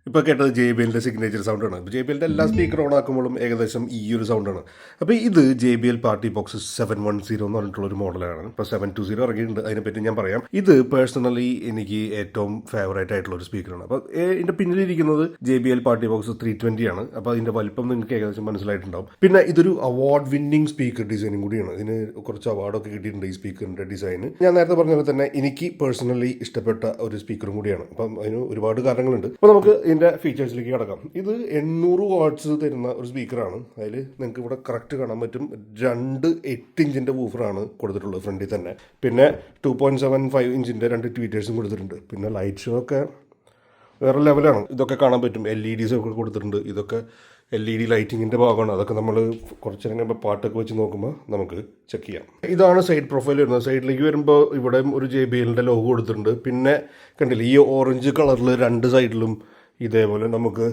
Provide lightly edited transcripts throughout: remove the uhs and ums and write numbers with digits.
ഇപ്പോൾ കേട്ടത് J B എല്ലിൻ്റെ സിഗ്നേച്ചർ സൗണ്ടാണ്. ജെ ബി എല്ലിൻ്റെ എല്ലാ സ്പീക്കർ ഓൺ ആക്കുമ്പോഴും ഏകദേശം ഈ ഒരു സൗണ്ടാണ്. അപ്പോൾ ഇത് J B L party box 710 എന്ന് പറഞ്ഞിട്ടുള്ള ഒരു മോഡലാണ്. ഇപ്പോൾ 720 ഇറങ്ങിയിട്ടുണ്ട്, അതിനെപ്പറ്റി ഞാൻ പറയാം. ഇത് പേഴ്സണലി എനിക്ക് ഏറ്റവും ഫേവറേറ്റ് ആയിട്ടുള്ള ഒരു സ്പീക്കറാണ്. അപ്പോൾ ഇതിൻ്റെ പിന്നിലിരിക്കുന്നത് J B L party box 320 ആണ്. അപ്പോൾ അതിൻ്റെ വലിപ്പം നിങ്ങൾക്ക് ഏകദേശം മനസ്സിലായിട്ടുണ്ടാവും. പിന്നെ ഇതൊരു അവാർഡ് വിന്നിംഗ് സ്പീക്കർ ഡിസൈനും കൂടിയാണ്. ഇതിന് കുറച്ച് അവാർഡൊക്കെ കിട്ടിയിട്ടുണ്ട് ഈ സ്പീക്കറിൻ്റെ ഡിസൈന്. ഞാൻ നേരത്തെ പറഞ്ഞ പോലെ തന്നെ എനിക്ക് പേഴ്സണലി ഇഷ്ടപ്പെട്ട ഒരു സ്പീക്കറും കൂടിയാണ്. അപ്പം അതിന് ഒരുപാട് കാരണങ്ങളുണ്ട്. അപ്പോൾ നമുക്ക് ഇതിൻ്റെ ഫീച്ചേഴ്സിലേക്ക് കിടക്കാം. ഇത് 800 വാട്ട്സ് തരുന്ന ഒരു സ്പീക്കറാണ്. അതിൽ നിങ്ങൾക്ക് ഇവിടെ കറക്റ്റ് കാണാൻ പറ്റും. 2 8 ഇഞ്ചിൻ്റെ വൂഫറാണ് കൊടുത്തിട്ടുള്ളത് ഫ്രണ്ടിൽ തന്നെ. പിന്നെ 2.75 ഇഞ്ചിൻ്റെ 2 ട്വീറ്റേഴ്സും കൊടുത്തിട്ടുണ്ട്. പിന്നെ ലൈറ്റ് ഷോ ഒക്കെ വേറെ ലെവലാണ്. ഇതൊക്കെ കാണാൻ പറ്റും. LEDs ഒക്കെ കൊടുത്തിട്ടുണ്ട്. ഇതൊക്കെ LED ലൈറ്റിങ്ങിൻ്റെ ഭാഗമാണ്. അതൊക്കെ നമ്മൾ കുറച്ച് നേരം പാട്ടൊക്കെ വെച്ച് നോക്കുമ്പോൾ നമുക്ക് ചെക്ക് ചെയ്യാം. ഇതാണ് സൈഡ് പ്രൊഫൈൽ വരുന്നത്. സൈഡിലേക്ക് വരുമ്പോൾ ഇവിടെ ഒരു JBLൻ്റെ ലോഗോ കൊടുത്തിട്ടുണ്ട്. പിന്നെ കണ്ടില്ല, ഈ ഓറഞ്ച് കളറിൽ 2 സൈഡിലും ഇതേപോലെ നമുക്ക്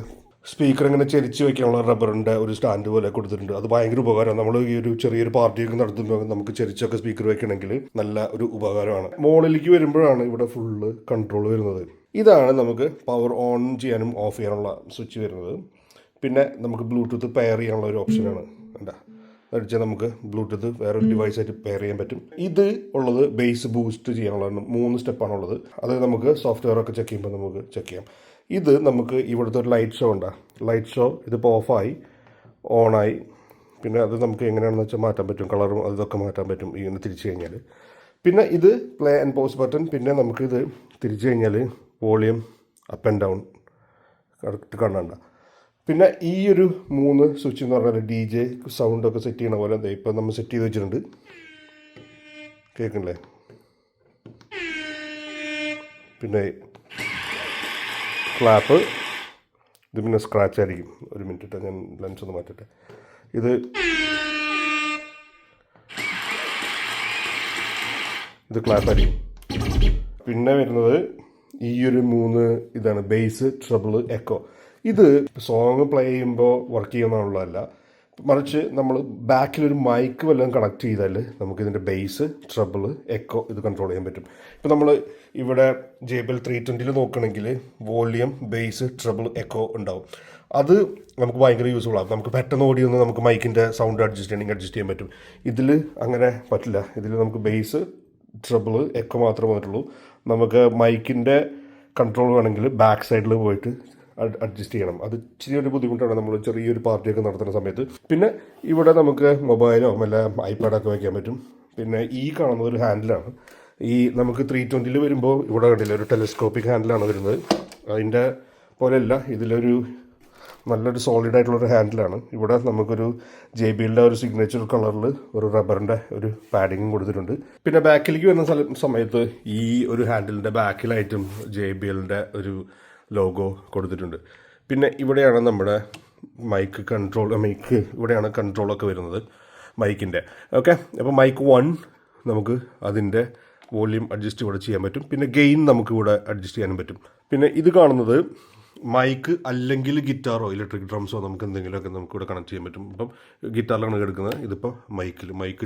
സ്പീക്കർ ഇങ്ങനെ ചെരിച്ച് വയ്ക്കാനുള്ള റബ്ബറിൻ്റെ ഒരു സ്റ്റാൻഡ് പോലെ കൊടുത്തിട്ടുണ്ട്. അത് ഭയങ്കര ഉപകാരമാണ്. നമ്മൾ ഈ ഒരു ചെറിയൊരു പാർട്ടിയൊക്കെ നടത്തുമ്പോൾ നമുക്ക് ചെരിച്ചൊക്കെ സ്പീക്കർ വെക്കണമെങ്കിൽ നല്ല ഒരു ഉപകാരമാണ്. മുകളിലേക്ക് വരുമ്പോഴാണ് ഇവിടെ ഫുള്ള് കൺട്രോൾ വരുന്നത്. ഇതാണ് നമുക്ക് പവർ ഓൺ ചെയ്യാനും ഓഫ് ചെയ്യാനുള്ള സ്വിച്ച് വരുന്നത്. പിന്നെ നമുക്ക് ബ്ലൂടൂത്ത് പെയർ ചെയ്യാനുള്ള ഒരു ഓപ്ഷനാണ്. എന്താ അടിച്ചാൽ നമുക്ക് ബ്ലൂടൂത്ത് വേറൊരു ഡിവൈസായിട്ട് പെയർ ചെയ്യാൻ പറ്റും. ഇത് ഉള്ളത് ബേസ് ബൂസ്റ്റ് ചെയ്യാനുള്ള 3 സ്റ്റെപ്പാണുള്ളത്. അത് നമുക്ക് സോഫ്റ്റ്വെയർ ഒക്കെ ചെക്ക് ചെയ്യുമ്പോൾ നമുക്ക് ചെക്ക് ചെയ്യാം. ഇത് നമുക്ക് ഇവിടുത്തെ ഒരു ലൈറ്റ് ഷോ ഉണ്ട്. ലൈറ്റ് ഷോ ഇതിപ്പോൾ ഓഫായി ഓണായി. പിന്നെ അത് നമുക്ക് എങ്ങനെയാണെന്ന് വെച്ചാൽ മാറ്റാൻ പറ്റും. കളറും അതൊക്കെ മാറ്റാൻ പറ്റും ഇങ്ങനെ തിരിച്ചു കഴിഞ്ഞാൽ. പിന്നെ ഇത് പ്ലേ ആൻഡ് പോസ് ബട്ടൺ. പിന്നെ നമുക്കിത് തിരിച്ചു കഴിഞ്ഞാൽ volume up and down correct കാണണ്ട. പിന്നെ ഈ ഒരു 3 സ്വിച്ച് എന്ന് പറഞ്ഞാൽ DJ സൗണ്ടൊക്കെ സെറ്റ് ചെയ്യണ പോലെ ഇപ്പം നമ്മൾ സെറ്റ് ചെയ്ത് വെച്ചിട്ടുണ്ട്. കേൾക്കണില്ലേ? പിന്നെ ക്ലാപ്പ്. ഇത് പിന്നെ സ്ക്രാച്ച് ആയിരിക്കും. ഒരു മിനിറ്റ് ഞാൻ ലെൻസ് ഒന്ന് മാറ്റട്ടെ. ഇത് ക്ലാപ്പ് ആയിരിക്കും. പിന്നെ വരുന്നത് ഈ ഒരു 3 ഇതാണ് ബേസ്, ട്രബിൾ, എക്കോ. ഇത് സോങ് പ്ലേ ചെയ്യുമ്പോൾ വർക്ക് ചെയ്യുന്നതാണുള്ളതല്ല, മറിച്ച് നമ്മൾ ബാക്കിലൊരു മൈക്ക് വല്ലതും കണക്ട് ചെയ്താൽ നമുക്കിതിൻ്റെ ബേസ്, ട്രബിൾ, എക്കോ ഇത് കൺട്രോൾ ചെയ്യാൻ പറ്റും. ഇപ്പോൾ നമ്മൾ ഇവിടെ JBL 320 നോക്കുകയാണെങ്കിൽ വോളിയം, ബേസ്, ട്രബിൾ, എക്കോ ഉണ്ടാവും. അത് നമുക്ക് ഭയങ്കര യൂസ്ഫുൾ ആകും. നമുക്ക് പെട്ടെന്ന് ഓടിയൊന്ന് നമുക്ക് മൈക്കിൻ്റെ സൗണ്ട് അഡ്ജസ്റ്റ് ചെയ്യണമെങ്കിൽ അഡ്ജസ്റ്റ് ചെയ്യാൻ പറ്റും. ഇതിൽ അങ്ങനെ പറ്റില്ല. ഇതിൽ നമുക്ക് ബേസ്, ട്രബിൾ, എക്കോ മാത്രമേ വന്നിട്ടുള്ളൂ. നമുക്ക് മൈക്കിൻ്റെ കൺട്രോൾ വേണമെങ്കിൽ ബാക്ക് സൈഡിൽ പോയിട്ട് അഡ്ജസ്റ്റ് ചെയ്യണം. അത് ഇച്ചിരി ഒരു ബുദ്ധിമുട്ടാണ് നമ്മൾ ചെറിയൊരു പാർട്ടിയൊക്കെ നടത്തുന്ന സമയത്ത്. പിന്നെ ഇവിടെ നമുക്ക് മൊബൈലോ അല്ല ഐപാഡൊക്കെ വയ്ക്കാൻ പറ്റും. പിന്നെ ഈ കാണുന്നത് ഒരു ഹാൻഡിലാണ്. ഈ നമുക്ക് 320 വരുമ്പോൾ ഇവിടെ കണ്ടില്ല ഒരു ടെലസ്കോപ്പിക് ഹാൻഡിലാണ് വരുന്നത്. അതിൻ്റെ പോലെയല്ല, ഇതിലൊരു നല്ലൊരു സോളിഡ് ആയിട്ടുള്ളൊരു ഹാൻഡിലാണ്. ഇവിടെ നമുക്കൊരു JBLൻ്റെ ഒരു സിഗ്നേച്ചർ കളറിൽ ഒരു റബ്ബറിൻ്റെ ഒരു പാഡിങ്ങും കൊടുത്തിട്ടുണ്ട്. പിന്നെ ബാക്കിലേക്ക് വരുന്ന സമയത്ത് ഈ ഒരു ഹാൻഡിലിൻ്റെ ബാക്കിലായിട്ടും JBLൻ്റെ ഒരു ലോഗോ കൊടുത്തിട്ടുണ്ട്. പിന്നെ ഇവിടെയാണ് നമ്മുടെ മൈക്ക് ഇവിടെയാണ് കൺട്രോളൊക്കെ വരുന്നത് മൈക്കിൻ്റെ. ഓക്കെ, അപ്പോൾ മൈക്ക് 1 നമുക്ക് അതിൻ്റെ വോളിയം അഡ്ജസ്റ്റ് ഇവിടെ ചെയ്യാൻ പറ്റും. പിന്നെ ഗെയിൻ നമുക്ക് ഇവിടെ അഡ്ജസ്റ്റ് ചെയ്യാനും പറ്റും. പിന്നെ ഇത് കാണുന്നത് മൈക്ക് അല്ലെങ്കിൽ ഗിറ്റാറോ ഇലക്ട്രിക് ഡ്രംസോ നമുക്ക് എന്തെങ്കിലുമൊക്കെ നമുക്കിവിടെ കണക്ട് ചെയ്യാൻ പറ്റും. ഇപ്പം ഗിറ്റാറിലാണ് എടുക്കുന്നത്. ഇതിപ്പോൾ മൈക്ക്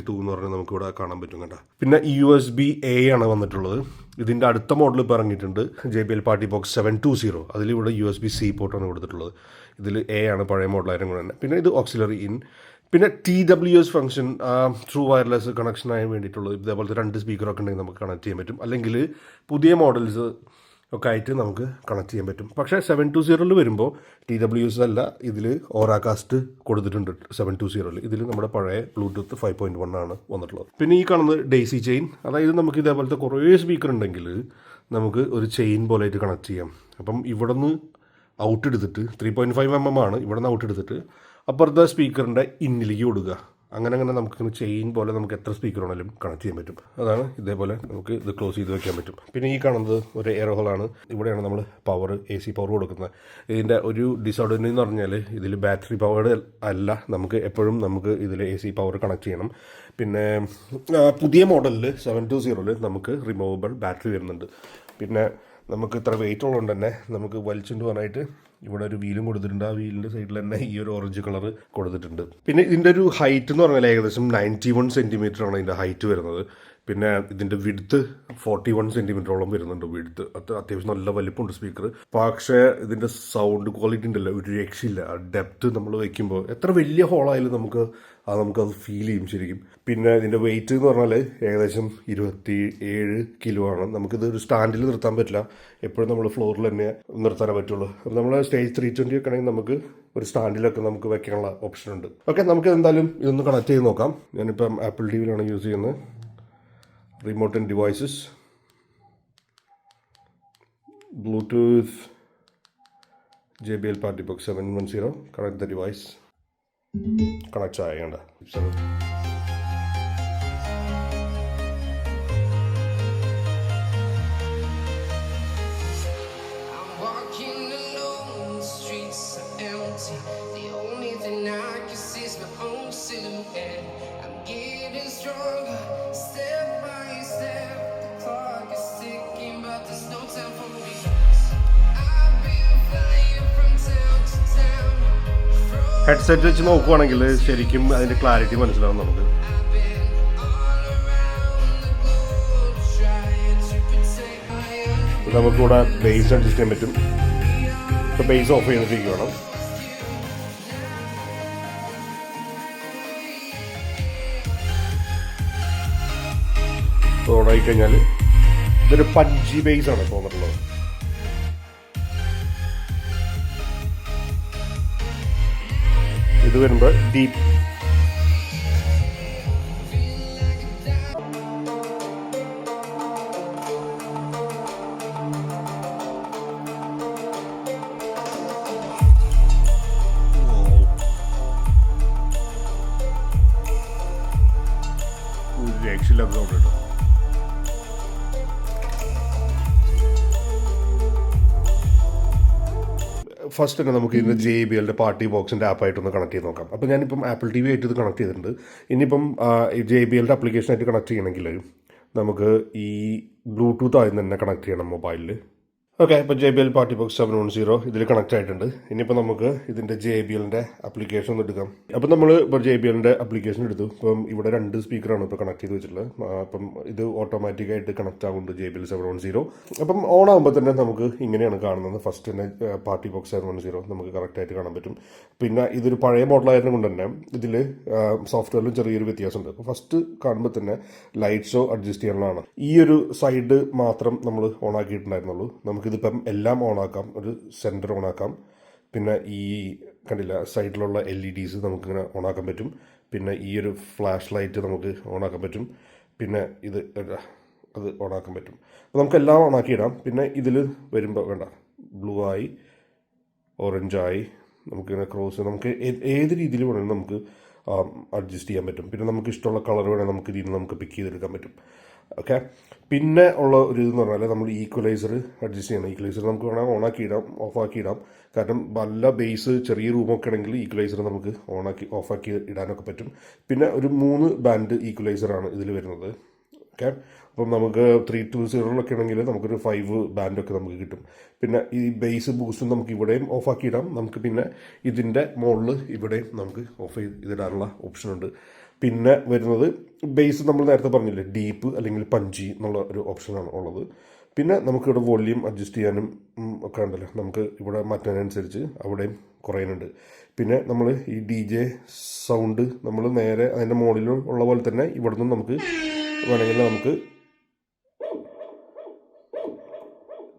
2 എന്ന് പറഞ്ഞാൽ നമുക്കിവിടെ കാണാൻ പറ്റും കേട്ടോ. പിന്നെ USB-A ആണ് വന്നിട്ടുള്ളത്. ഇതിൻ്റെ അടുത്ത മോഡൽ ഇപ്പോൾ ഇറങ്ങിയിട്ടുണ്ട്, JBL പാർട്ടി ബോക്സ് 720. അതിലിവിടെ USB-C പോർട്ടാണ് കൊടുത്തിട്ടുള്ളത്. ഇതിൽ A ആണ് പഴയ മോഡലായിരുന്നു തന്നെ. പിന്നെ ഇത് ഓക്സിലറി ഇൻ. പിന്നെ TWS ഫംഗ്ഷൻ, ട്രൂ വയർലെസ് കണക്ഷനായി വേണ്ടിയിട്ടുള്ളത്. ഇതേപോലത്തെ 2 സ്പീക്കറൊക്കെ ഉണ്ടെങ്കിൽ നമുക്ക് കണക്ട് ചെയ്യാൻ പറ്റും. അല്ലെങ്കിൽ പുതിയ മോഡൽസ് ഒക്കെ ആയിട്ട് നമുക്ക് കണക്ട് ചെയ്യാൻ പറ്റും. പക്ഷേ 720 വരുമ്പോൾ TWS അല്ല, ഇതിൽ ഓറാകാസ്റ്റ് കൊടുത്തിട്ടുണ്ട് 720. ഇതിൽ നമ്മുടെ പഴയ ബ്ലൂടൂത്ത് 5.1 ആണ് വന്നിട്ടുള്ളത്. പിന്നെ ഈ കാണുന്നത് ഡെയ്സി ചെയിൻ. അതായത് നമുക്ക് ഇതേപോലത്തെ കുറേ സ്പീക്കർ ഉണ്ടെങ്കിൽ നമുക്ക് ഒരു ചെയിൻ പോലെ ആയിട്ട് കണക്ട് ചെയ്യാം. അപ്പം ഇവിടെ നിന്ന് ഔട്ട് എടുത്തിട്ട് 3.5 mm ആണ്. ഇവിടെ നിന്ന് ഔട്ട് എടുത്തിട്ട് അപ്പുറത്തെ സ്പീക്കറിൻ്റെ ഇന്നിലേക്ക് കൊടുക്കുക. അങ്ങനെ നമുക്കിങ്ങനെ ചെയിൻ പോലെ നമുക്ക് എത്ര സ്പീക്കർ വേണമെങ്കിലും കണക്ട് ചെയ്യാൻ പറ്റും. അതാണ് ഇതേപോലെ നമുക്ക് ഇത് ക്ലോസ് ചെയ്ത് വെക്കാൻ പറ്റും. പിന്നെ ഈ കാണുന്നത് ഒരു എയർ ഹോളാണ്. ഇവിടെയാണ് നമ്മൾ AC പവർ കൊടുക്കുന്നത്. ഇതിൻ്റെ ഒരു ഡിസഡ്വാൻറ്റേജ് എന്ന് പറഞ്ഞാൽ ഇതിൽ ബാറ്ററി പവർഡ് അല്ല, നമുക്ക് എപ്പോഴും നമുക്ക് ഇതിൽ AC പവർ കണക്ട് ചെയ്യണം. പിന്നെ പുതിയ മോഡലിൽ 720 നമുക്ക് റിമൂവബിൾ ബാറ്ററി വരുന്നുണ്ട്. പിന്നെ നമുക്ക് ഇത്ര വെയിറ്റ് ഉള്ളതുകൊണ്ട് തന്നെ നമുക്ക് വലിച്ചുകൊണ്ട് പോകാനായിട്ട് ഇവിടെ ഒരു വീലും കൊടുത്തിട്ടുണ്ട്. ആ വീലിൻ്റെ സൈഡിൽ തന്നെ ഈ ഒരു ഓറഞ്ച് കളർ കൊടുത്തിട്ടുണ്ട്. പിന്നെ ഇതിൻ്റെ ഒരു ഹൈറ്റ് എന്ന് പറഞ്ഞാൽ ഏകദേശം 91 cm ആണ് ഇതിൻ്റെ ഹൈറ്റ് വരുന്നത്. പിന്നെ ഇതിൻ്റെ വിഡ്ത്ത് 41 സെൻറ്റിമീറ്ററോളം വരുന്നുണ്ട് വിഡ്ത്ത്. അത്യാവശ്യം നല്ല വലിപ്പമുണ്ട് സ്പീക്കർ. പക്ഷേ ഇതിൻ്റെ സൗണ്ട് ക്വാളിറ്റി ഉണ്ടല്ലോ ഒരു രക്ഷയില്ല. ഡെപ്ത് നമ്മൾ വയ്ക്കുമ്പോൾ എത്ര വലിയ ഹോളായാലും നമുക്കത് ഫീൽ ചെയ്യും ശരിക്കും. പിന്നെ ഇതിൻ്റെ വെയിറ്റ് എന്ന് പറഞ്ഞാൽ ഏകദേശം 27 കിലോ ആണ്. നമുക്കിത് ഒരു സ്റ്റാൻഡിൽ നിർത്താൻ പറ്റില്ല, എപ്പോഴും നമ്മൾ ഫ്ലോറിൽ തന്നെ നിർത്താനേ പറ്റുള്ളൂ. അപ്പോൾ നമ്മൾ സ്റ്റേജ് 320 ഒക്കെ ആണെങ്കിൽ നമുക്ക് ഒരു സ്റ്റാൻഡിലൊക്കെ നമുക്ക് വെക്കാനുള്ള ഓപ്ഷൻ ഉണ്ട്. ഓക്കെ, നമുക്ക് എന്തായാലും ഇതൊന്ന് കണക്ട് ചെയ്ത് നോക്കാം. ഞാനിപ്പം ആപ്പിൾ ടിവിയിലാണ് യൂസ് ചെയ്യുന്നത്. Remote and devices, Bluetooth, JBL Party Box 710, connect the device. Connect ആയേണ്ട ഹെഡ്സെറ്റ് വെച്ച് നോക്കുവാണെങ്കിൽ ശരിക്കും അതിൻ്റെ ക്ലാരിറ്റി മനസ്സിലാവും നമുക്ക്. നമുക്കിവിടെ ബേസ് അഡ്ജസ്റ്റ് ചെയ്യാൻ പറ്റും. ഇപ്പോൾ ബേസ് ഓഫ് ചെയ്തിരിക്കുകയാണ്. ഓണായി കഴിഞ്ഞാൽ ഇതൊരു പഞ്ചി ബേസ് ആണ് തോന്നിട്ടുള്ളത്. ഇത് വരുമ്പോൾ ഡീപ്പ് രക്ഷയില്ലാത്ത സൗണ്ട് കേട്ടോ. ഫസ്റ്റ് തന്നെ നമുക്ക് ഇതിൻ്റെ JBL പാർട്ടി ബോക്സിൻ്റെ ആപ്പായിട്ടൊന്ന് കണക്ട് ചെയ്ത് നോക്കാം. അപ്പോൾ ഞാനിപ്പം ആപ്പിൾ TV ആയിട്ട് ഇത് കണക്ട് ചെയ്തിട്ടുണ്ട്. ഇനിയിപ്പം JBL ആപ്ലിക്കേഷനായിട്ട് കണക്ട് ചെയ്യണമെങ്കിൽ നമുക്ക് ഈ ബ്ലൂടൂത്ത് ആദ്യം തന്നെ കണക്ട് ചെയ്യണം മൊബൈലിൽ. ഓക്കെ, ഇപ്പോൾ JBL പാർട്ടി ബോക്സ് 710 ഇതിൽ കണക്ട് ആയിട്ടുണ്ട്. ഇനിയിപ്പോൾ നമുക്ക് ഇതിൻ്റെ JBL ആപ്ലിക്കേഷൻ ഒന്ന് എടുക്കാം. അപ്പം നമ്മൾ ഇപ്പോൾ JBL ആപ്ലിക്കേഷൻ എടുത്തു. ഇപ്പം ഇവിടെ 2 സ്പീക്കറാണ് ഇപ്പോൾ കണക്ട് ചെയ്ത് വെച്ചിട്ടുള്ളത്. അപ്പം ഇത് ഓട്ടോമാറ്റിക്കായിട്ട് കണക്ട് ആകുന്നുണ്ട് JBL 710. അപ്പം ഓൺ ആകുമ്പോൾ തന്നെ നമുക്ക് ഇങ്ങനെയാണ് കാണുന്നത്. ഫസ്റ്റ് തന്നെ പാർട്ടി ബോക്സ് 710 നമുക്ക് കറക്റ്റായിട്ട് കാണാൻ പറ്റും. പിന്നെ ഇതൊരു പഴയ മോഡലായതിനെ കൊണ്ട് തന്നെ ഇതിൽ സോഫ്റ്റ്വെയറിലും ചെറിയൊരു വ്യത്യാസമുണ്ട്. അപ്പോൾ ഫസ്റ്റ് കാണുമ്പോൾ തന്നെ ലൈറ്റ് ഷോ അഡ്ജസ്റ്റ് ചെയ്യാനുള്ളതാണ്. ഈ ഒരു സൈഡ് മാത്രം നമ്മൾ ഓൺ ആക്കിയിട്ടുണ്ടായിരുന്നുള്ളൂ. നമുക്കിതിപ്പം എല്ലാം ഓണാക്കാം. ഒരു സെൻറ്റർ ഓണാക്കാം. പിന്നെ ഈ കണ്ടില്ല സൈഡിലുള്ള LEDs നമുക്കിങ്ങനെ ഓണാക്കാൻ പറ്റും. പിന്നെ ഈ ഒരു ഫ്ലാഷ് ലൈറ്റ് നമുക്ക് ഓണാക്കാൻ പറ്റും. പിന്നെ അത് ഓണാക്കാൻ പറ്റും. അപ്പോൾ നമുക്കെല്ലാം ഓണാക്കിയിടാം. പിന്നെ ഇതിൽ വരുമ്പോൾ വേണ്ട ബ്ലൂ ആയി, ഓറഞ്ചായി, നമുക്കിങ്ങനെ ക്രോസ്, നമുക്ക് ഏത് രീതിയിൽ വേണമെങ്കിലും നമുക്ക് അഡ്ജസ്റ്റ് ചെയ്യാൻ പറ്റും. പിന്നെ നമുക്ക് ഇഷ്ടമുള്ള കളർ വേണമെങ്കിൽ നമുക്ക് ഇതിൽ നമുക്ക് പിക്ക് ചെയ്തെടുക്കാൻ പറ്റും. ഓക്കെ, പിന്നെ ഉള്ള ഒരു ഇതെന്ന് പറഞ്ഞാൽ നമ്മൾ ഈക്വലൈസർ അഡ്ജസ്റ്റ് ചെയ്യണം. ഈക്വലൈസർ നമുക്ക് വേണമെങ്കിൽ ഓണാക്കിയിടാം, ഓഫാക്കിയിടാം. കാരണം നല്ല ബേസ് ചെറിയ റൂമൊക്കെ ആണെങ്കിൽ ഈക്വലൈസർ നമുക്ക് ഓഫാക്കി ഇടാനൊക്കെ പറ്റും. പിന്നെ ഒരു 3 ബാൻഡ് ഈക്വലൈസറാണ് ഇതിൽ വരുന്നത്. ഓക്കെ, അപ്പം നമുക്ക് 320 ആണെങ്കിൽ നമുക്കൊരു 5 ബാൻഡൊക്കെ നമുക്ക് കിട്ടും. പിന്നെ ഈ ബേസ് ബൂസ്റ്റും നമുക്ക് ഇവിടെയും ഓഫാക്കിയിടാം. നമുക്ക് പിന്നെ ഇതിൻ്റെ മുകളിൽ ഇവിടെയും നമുക്ക് ഓഫ് ചെയ്തിടാനുള്ള ഓപ്ഷനുണ്ട്. പിന്നെ വരുന്നത് ബേസ് നമ്മൾ നേരത്തെ പറഞ്ഞില്ലേ ഡീപ്പ് അല്ലെങ്കിൽ പഞ്ചി എന്നുള്ള ഒരു ഓപ്ഷനാണ് ഉള്ളത്. പിന്നെ നമുക്കിവിടെ വോള്യൂം അഡ്ജസ്റ്റ് ചെയ്യാനും ഒക്കെ ഉണ്ടല്ലോ, നമുക്ക് ഇവിടെ മാറ്റാനനുസരിച്ച് അവിടെയും കുറയുന്നുണ്ട്. പിന്നെ നമ്മൾ ഈ DJ സൗണ്ട് നമ്മൾ നേരെ അതിൻ്റെ മുകളിൽ ഉള്ള പോലെ തന്നെ ഇവിടെ നിന്നും നമുക്ക് വേണമെങ്കിൽ നമുക്ക്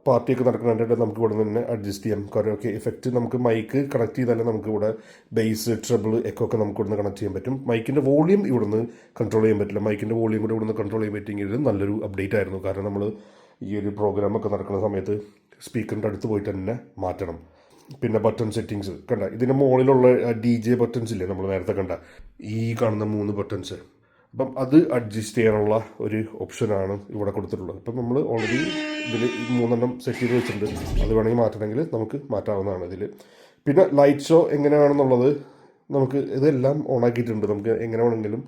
പാർട്ടിയൊക്കെ നടക്കുന്നുണ്ട് നമുക്ക് ഇവിടെ നിന്ന് തന്നെ അഡ്ജസ്റ്റ് ചെയ്യാം. കരോക്കെ എഫക്റ്റ് നമുക്ക് മൈക്ക് കണക്ട് ചെയ്താലേ നമുക്ക് ഇവിടെ ബേസ്, ട്രബിൾ, എക്കോ ഒക്കെ നമുക്ക് ഇവിടുന്ന് കണക്ട് ചെയ്യാൻ പറ്റും. മൈക്കിൻ്റെ വോളിയം ഇവിടുന്ന് കൺട്രോൾ ചെയ്യാൻ പറ്റില്ല. മൈക്കിൻ്റെ വോളിയം കൂടെ ഇവിടുന്ന് കൺട്രോൾ ചെയ്യാൻ പറ്റിയെങ്കിൽ നല്ലൊരു അപ്ഡേറ്റ് ആയിരുന്നു. കാരണം നമ്മൾ ഈ ഒരു പ്രോഗ്രാമൊക്കെ നടക്കുന്ന സമയത്ത് സ്പീക്കറിൻ്റെ അടുത്ത് പോയിട്ട് തന്നെ മാറ്റണം. പിന്നെ ബട്ടൺ സെറ്റിങ്സ് കണ്ട, ഇതിൻ്റെ മുകളിലുള്ള DJ ബട്ടൺസ് ഇല്ലേ നമ്മൾ നേരത്തെ കണ്ട ഈ കാണുന്ന 3 ബട്ടൺസ്, അപ്പം അത് അഡ്ജസ്റ്റ് ചെയ്യാനുള്ള ഒരു ഓപ്ഷനാണ് ഇവിടെ കൊടുത്തിട്ടുള്ളത്. അപ്പം നമ്മൾ ഓൾറെഡി ഇതിൽ 3 സെറ്റ് ചെയ്ത് വെച്ചിട്ടുണ്ട്. അത് വേണമെങ്കിൽ മാറ്റണമെങ്കിൽ നമുക്ക് മാറ്റാവുന്നതാണ് ഇതിൽ. പിന്നെ ലൈറ്റ് ഷോ എങ്ങനെയാണെന്നുള്ളത് നമുക്ക് ഇതെല്ലാം ഓണാക്കിയിട്ടുണ്ട്. നമുക്ക് എങ്ങനെ വേണമെങ്കിലും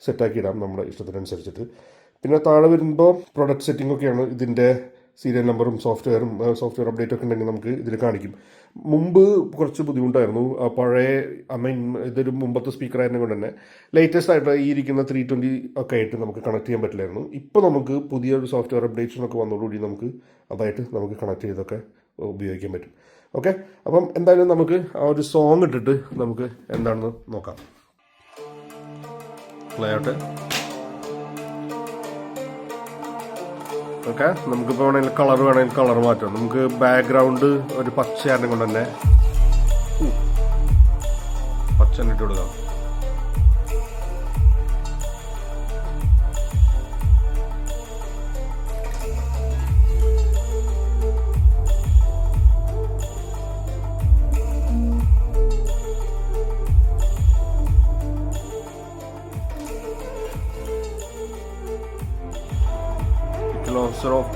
സെറ്റാക്കി ഇടാം നമ്മുടെ ഇഷ്ടത്തിനനുസരിച്ചിട്ട്. പിന്നെ താഴെ വരുമ്പോൾ പ്രൊഡക്റ്റ് സെറ്റിംഗ് ഒക്കെയാണ് ഇതിൻ്റെ സീരിയൽ നമ്പറും സോഫ്റ്റ്വെയർ അപ്ഡേറ്റ് ഒക്കെ ഉണ്ടെങ്കിൽ നമുക്ക് ഇതിൽ കാണിക്കും. മുമ്പ് കുറച്ച് ബുദ്ധിമുട്ടായിരുന്നു. പഴയ ഇതൊരു മുമ്പത്തെ സ്പീക്കറായതിനെ കൊണ്ട് തന്നെ ലേറ്റസ്റ്റ് ആയിട്ട് ഈ ഇരിക്കുന്ന 320 ഒക്കെ ആയിട്ട് നമുക്ക് കണക്ട് ചെയ്യാൻ പറ്റില്ലായിരുന്നു. ഇപ്പോൾ നമുക്ക് പുതിയൊരു സോഫ്റ്റ്വെയർ അപ്ഡേഷനൊക്കെ വന്നതോടുകൂടി നമുക്ക് അതായിട്ട് നമുക്ക് കണക്ട് ചെയ്തൊക്കെ ഉപയോഗിക്കാൻ പറ്റും. ഓക്കെ, അപ്പം എന്തായാലും നമുക്ക് ആ ഒരു സോങ് ഇട്ടിട്ട് നമുക്ക് എന്താണെന്ന് നോക്കാം. പ്ലേ ആവട്ടെ. ഓക്കെ, നമുക്കിപ്പോൾ വേണമെങ്കിൽ കളർ മാറ്റാം. നമുക്ക് ബാക്ക്ഗ്രൗണ്ട് ഒരു പച്ചയാറിനെ കൊണ്ട് തന്നെ പച്ച ഇട്ട് കൊടുക്കാം.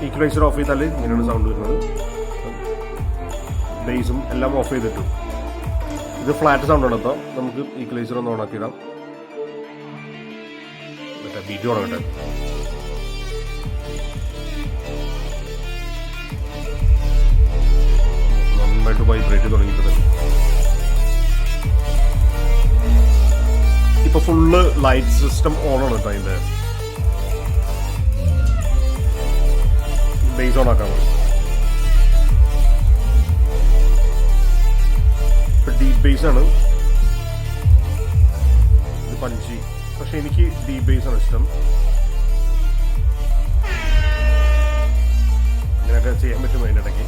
ഈക്വലൈസർ ഓഫ് ചെയ്താൽ ഇങ്ങനെയാണ് സൗണ്ട് വരുന്നത്. ബേസും എല്ലാം ഓഫ് ചെയ്തിട്ടു. ഇത് ഫ്ലാറ്റ് സൗണ്ടാണ്. അപ്പോൾ നമുക്ക് ഈക്വലൈസർ ഒന്ന് ഓൺ ആക്കിയിടാം. മറ്റേ ബീറ്റ് തുടങ്ങട്ടെ. നന്നായിട്ട് വൈബ്രേറ്റ് തുടങ്ങിയിട്ട് ഇപ്പൊ ഫുള്ള് ലൈറ്റ് സിസ്റ്റം ഓൺ ആണ് കേട്ടോ. അതിന്റെ ബേസ് ഓൺ ആക്കാൻ ഡീപ് ബേസ് ആണ് ഇത്, പഞ്ചി. പക്ഷെ എനിക്ക് ഡീപ് ബേസ് ആണ് ഇഷ്ടം. ഇങ്ങനെയൊക്കെ ചെയ്യാൻ പറ്റും അതിൻ്റെ ഇടയ്ക്ക്.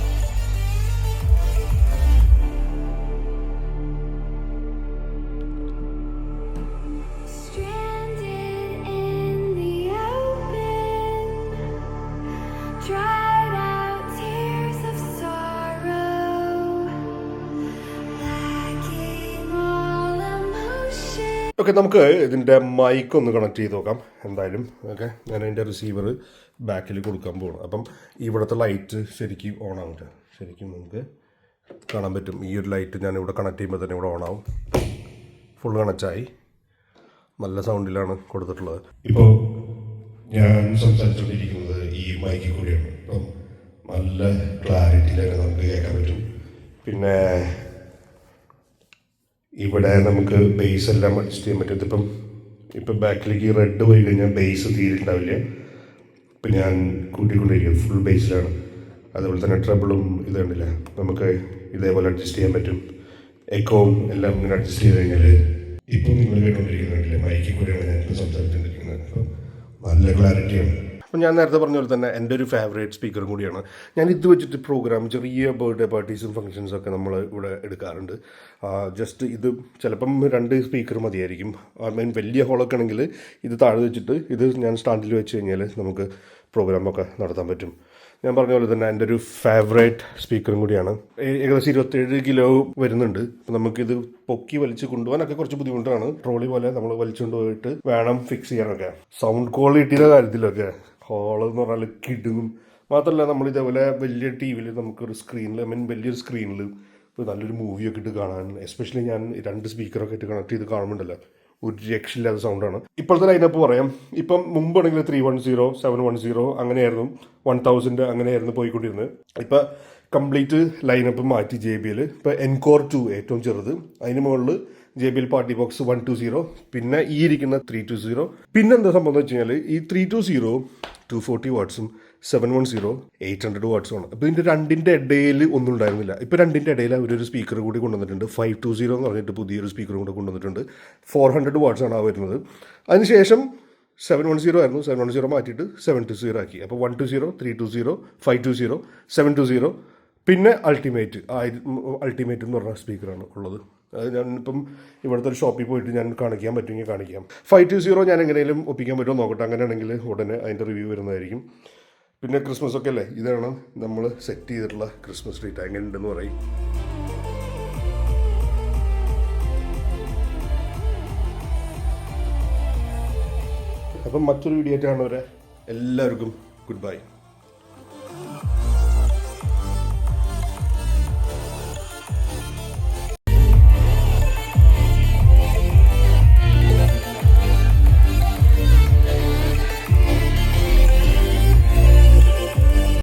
ഓക്കെ, നമുക്ക് ഇതിൻ്റെ മൈക്ക് ഒന്ന് കണക്ട് ചെയ്ത് നോക്കാം എന്തായാലും. ഓക്കെ, ഞാൻ അതിൻ്റെ റിസീവർ ബാക്കിൽ കൊടുക്കാൻ പോകണം. അപ്പം ഇവിടുത്തെ ലൈറ്റ് ശരിക്കും ഓൺ ആവും. ശരിക്കും നമുക്ക് കാണാൻ പറ്റും. ഈ ഒരു ലൈറ്റ് ഞാൻ ഇവിടെ കണക്ട് ചെയ്യുമ്പോൾ തന്നെ ഇവിടെ ഓൺ ആവും. ഫുൾ കണക്റ്റായി. നല്ല സൗണ്ടിലാണ് കൊടുത്തിട്ടുള്ളത്. ഇപ്പോൾ ഞാൻ സംസാരിച്ചുകൊണ്ടിരിക്കുന്നത് ഈ മൈക്കിൽ കൂടിയാണ്. അപ്പം നല്ല ക്ലാരിറ്റിയിലൊക്കെ നമുക്ക് കേൾക്കാൻ പറ്റും. പിന്നെ ഇവിടെ നമുക്ക് ബേസ് എല്ലാം അഡ്ജസ്റ്റ് ചെയ്യാൻ പറ്റും. ഇപ്പം ബാക്കിലേക്ക് റെഡ് പോയി കഴിഞ്ഞാൽ ബേസ് തീരുണ്ടാവില്ല. ഇപ്പം ഞാൻ കൂട്ടിക്കൊണ്ടിരിക്കും, ഫുൾ ബേസിലാണ്. അതുപോലെ തന്നെ ട്രബിളും ഇത് കണ്ടില്ല, നമുക്ക് ഇതേപോലെ അഡ്ജസ്റ്റ് ചെയ്യാൻ പറ്റും. എക്കോവും എല്ലാം ഇങ്ങനെ അഡ്ജസ്റ്റ് ചെയ്ത് കഴിഞ്ഞാൽ ഇപ്പം നിങ്ങൾ കേട്ടുകൊണ്ടിരിക്കുന്നുണ്ടല്ലേ, മൈക്കിൽ കൂടെയാണ് ഞാൻ സംസാരിച്ചുകൊണ്ടിരിക്കുന്നത്. അപ്പം നല്ല ക്ലാരിറ്റിയാണ്. അപ്പം ഞാൻ നേരത്തെ പറഞ്ഞ പോലെ തന്നെ എൻ്റെ ഒരു ഫേവറേറ്റ് സ്പീക്കറും കൂടിയാണ്. ഞാൻ ഇത് വെച്ചിട്ട് പ്രോഗ്രാം, ചെറിയ ബർത്ത്ഡേ പാർട്ടീസും ഫംഗ്ഷൻസും ഒക്കെ നമ്മൾ ഇവിടെ എടുക്കാറുണ്ട്. ജസ്റ്റ് ഇത് ചിലപ്പം 2 സ്പീക്കർ മതിയായിരിക്കും. വലിയ ഹോളൊക്കെ ആണെങ്കിൽ ഇത് താഴെ വെച്ചിട്ട് ഇത് ഞാൻ സ്റ്റാൻഡിൽ വെച്ച് കഴിഞ്ഞാൽ നമുക്ക് പ്രോഗ്രാമൊക്കെ നടത്താൻ പറ്റും. ഞാൻ പറഞ്ഞ പോലെ തന്നെ എൻ്റെ ഒരു ഫേവറേറ്റ് സ്പീക്കറും കൂടിയാണ്. ഏകദേശം 27 കിലോ വരുന്നുണ്ട്. അപ്പം നമുക്കിത് പൊക്കി വലിച്ച് കൊണ്ടുപോകാനൊക്കെ കുറച്ച് ബുദ്ധിമുട്ടാണ്. ട്രോളി പോലെ നമ്മൾ വലിച്ചുകൊണ്ട് പോയിട്ട് വേണം ഫിക്സ് ചെയ്യാനൊക്കെ. സൗണ്ട് ക്വാളിറ്റിയുടെ കാര്യത്തിലൊക്കെ ഹോള് എന്ന് പറഞ്ഞാൽ കിടുങ്ങും. മാത്രമല്ല നമ്മൾ ഇതേപോലെ വലിയ ടി വിയിൽ നമുക്കൊരു സ്ക്രീനിൽ വലിയൊരു സ്ക്രീനിൽ ഇപ്പോൾ നല്ലൊരു മൂവിയൊക്കെ ഇട്ട് കാണാൻ, എസ്പെഷ്യലി ഞാൻ 2 സ്പീക്കറൊക്കെ ഇട്ട് കണക്ട് ചെയ്ത് കാണുന്നുണ്ടല്ലോ, ഒരു രക്ഷയില്ലാത്ത സൗണ്ടാണ്. ഇപ്പോഴത്തെ ലൈനപ്പ് പറയാം. ഇപ്പം മുമ്പാണെങ്കിൽ 310, 710 അങ്ങനെയായിരുന്നു, 1000 അങ്ങനെയായിരുന്നു പോയിക്കൊണ്ടിരുന്നത്. ഇപ്പം കംപ്ലീറ്റ് ലൈനപ്പ് മാറ്റി JBL. ഇപ്പോൾ എൻകോർ 2 ഏറ്റവും ചെറുത്, അതിന് മുകളിൽ JBL പാർട്ടി ബോക്സ് 120, പിന്നെ ഈ ഇരിക്കുന്ന 320. പിന്നെന്താ സംഭവം എന്ന് വെച്ച് കഴിഞ്ഞാൽ ഈ 320 240 വാട്ട്സും 710 800 വാട്ട്സുമാണ്. അപ്പോൾ ഇതിൻ്റെ രണ്ടിൻ്റെ ഇടയിൽ ഒന്നും ഉണ്ടായിരുന്നില്ല. ഇപ്പോൾ രണ്ടിൻ്റെ ഇടയിൽ അവരൊരു സ്പീക്കർ കൂടി കൊണ്ടുവന്നിട്ടുണ്ട്. 520 എന്ന് പറഞ്ഞിട്ട് പുതിയൊരു സ്പീക്കർ കൂടെ കൊണ്ടുവന്നിട്ടുണ്ട്. 400 വാട്ട്സാണ് ആ വരുന്നത്. അതിനുശേഷം 710 ആയിരുന്നു, 710 മാറ്റിയിട്ട് 720 ആക്കി. അപ്പോൾ 120, 320, 520, 720, പിന്നെ അൾട്ടിമേറ്റ് എന്ന് പറഞ്ഞ സ്പീക്കറാണ് ഉള്ളത്. അത് ഞാനിപ്പം ഇവിടുത്തെ ഒരു ഷോപ്പിൽ പോയിട്ട് ഞാൻ കാണിക്കാൻ പറ്റുമെങ്കിൽ കാണിക്കാം. 520 ഞാൻ എങ്ങനെയും ഒപ്പിക്കാൻ പറ്റുമോ നോക്കട്ടെ. അങ്ങനെയാണെങ്കിൽ ഉടനെ അതിൻ്റെ റിവ്യൂ വരുന്നതായിരിക്കും. പിന്നെ ക്രിസ്മസ് ഒക്കെ അല്ലേ, ഇതാണ് നമ്മൾ സെറ്റ് ചെയ്തിട്ടുള്ള ക്രിസ്മസ് ട്രീറ്റ്. എങ്ങനെ ഉണ്ടെന്ന് പറയും. അപ്പം മറ്റൊരു വീഡിയോ ആയിട്ടാണ് വരെ. എല്ലാവർക്കും ഗുഡ് ബൈ.